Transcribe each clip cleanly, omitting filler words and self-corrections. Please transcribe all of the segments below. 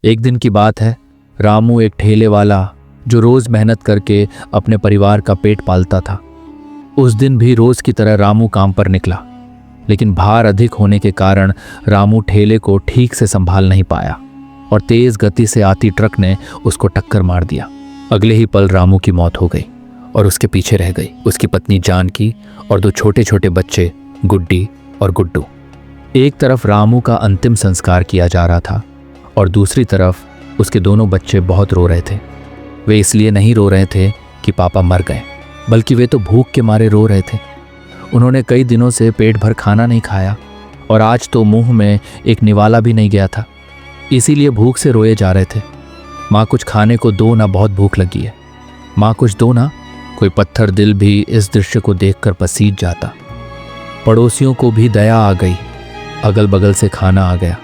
एक दिन की बात है। रामू एक ठेले वाला जो रोज मेहनत करके अपने परिवार का पेट पालता था। उस दिन भी रोज की तरह रामू काम पर निकला, लेकिन भार अधिक होने के कारण रामू ठेले को ठीक से संभाल नहीं पाया और तेज गति से आती ट्रक ने उसको टक्कर मार दिया। अगले ही पल रामू की मौत हो गई और उसके पीछे रह गई उसकी पत्नी जानकी और दो छोटे छोटे बच्चे गुड्डी और गुड्डू। एक तरफ रामू का अंतिम संस्कार किया जा रहा था और दूसरी तरफ उसके दोनों बच्चे बहुत रो रहे थे। वे इसलिए नहीं रो रहे थे कि पापा मर गए, बल्कि वे तो भूख के मारे रो रहे थे। उन्होंने कई दिनों से पेट भर खाना नहीं खाया और आज तो मुंह में एक निवाला भी नहीं गया था, इसीलिए भूख से रोए जा रहे थे। माँ कुछ खाने को दो ना, बहुत भूख लगी है। माँ कुछ दो ना। कोई पत्थर दिल भी इस दृश्य को देखकर पसीज जाता। पड़ोसियों को भी दया आ गई, अगल बगल से खाना आ गया।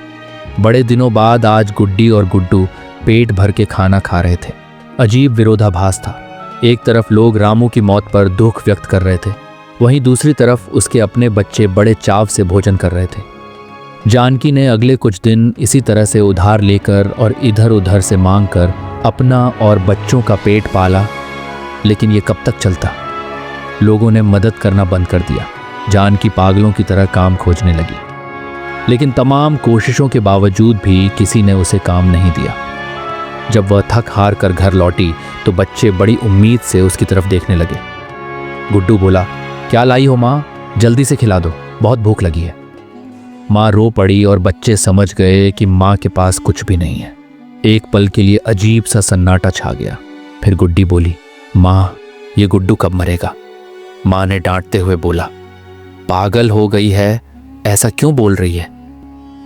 बड़े दिनों बाद आज गुड्डी और गुड्डू पेट भर के खाना खा रहे थे। अजीब विरोधाभास था। एक तरफ लोग रामू की मौत पर दुख व्यक्त कर रहे थे, वहीं दूसरी तरफ उसके अपने बच्चे बड़े चाव से भोजन कर रहे थे। जानकी ने अगले कुछ दिन इसी तरह से उधार लेकर और इधर उधर से मांग कर अपना और बच्चों का पेट पाला, लेकिन ये कब तक चलता। लोगों ने मदद करना बंद कर दिया। जानकी पागलों की तरह काम खोजने लगी, लेकिन तमाम कोशिशों के बावजूद भी किसी ने उसे काम नहीं दिया। जब वह थक हार कर घर लौटी तो बच्चे बड़ी उम्मीद से उसकी तरफ देखने लगे। गुड्डू बोला, क्या लाई हो माँ, जल्दी से खिला दो, बहुत भूख लगी है। माँ रो पड़ी और बच्चे समझ गए कि माँ के पास कुछ भी नहीं है। एक पल के लिए अजीब सा सन्नाटा छा गया। फिर गुड्डी बोली, माँ ये गुड्डू कब मरेगा। माँ ने डांटते हुए बोला, पागल हो गई है, ऐसा क्यों बोल रही है।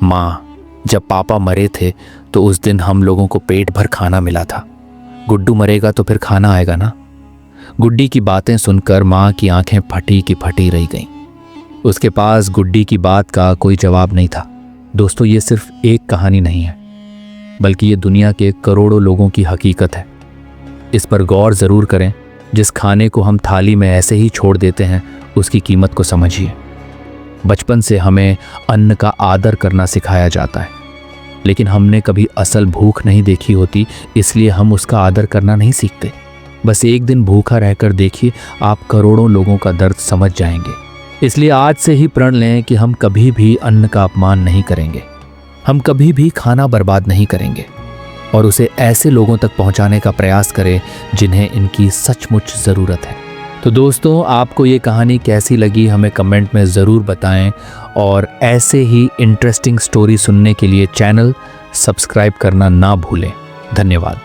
माँ, जब पापा मरे थे तो उस दिन हम लोगों को पेट भर खाना मिला था। गुड्डू मरेगा तो फिर खाना आएगा ना। गुड्डी की बातें सुनकर माँ की आंखें फटी की फटी रह गईं। उसके पास गुड्डी की बात का कोई जवाब नहीं था। दोस्तों, ये सिर्फ एक कहानी नहीं है, बल्कि ये दुनिया के करोड़ों लोगों की हकीकत है। इस पर गौर जरूर करें। जिस खाने को हम थाली में ऐसे ही छोड़ देते हैं, उसकी कीमत को समझिए। बचपन से हमें अन्न का आदर करना सिखाया जाता है, लेकिन हमने कभी असल भूख नहीं देखी होती, इसलिए हम उसका आदर करना नहीं सीखते। बस एक दिन भूखा रहकर देखिए, आप करोड़ों लोगों का दर्द समझ जाएंगे। इसलिए आज से ही प्रण लें कि हम कभी भी अन्न का अपमान नहीं करेंगे, हम कभी भी खाना बर्बाद नहीं करेंगे और उसे ऐसे लोगों तक पहुंचाने का प्रयास करें जिन्हें इनकी सचमुच ज़रूरत है। तो दोस्तों, आपको ये कहानी कैसी लगी हमें कमेंट में ज़रूर बताएं और ऐसे ही इंटरेस्टिंग स्टोरी सुनने के लिए चैनल सब्सक्राइब करना ना भूलें। धन्यवाद।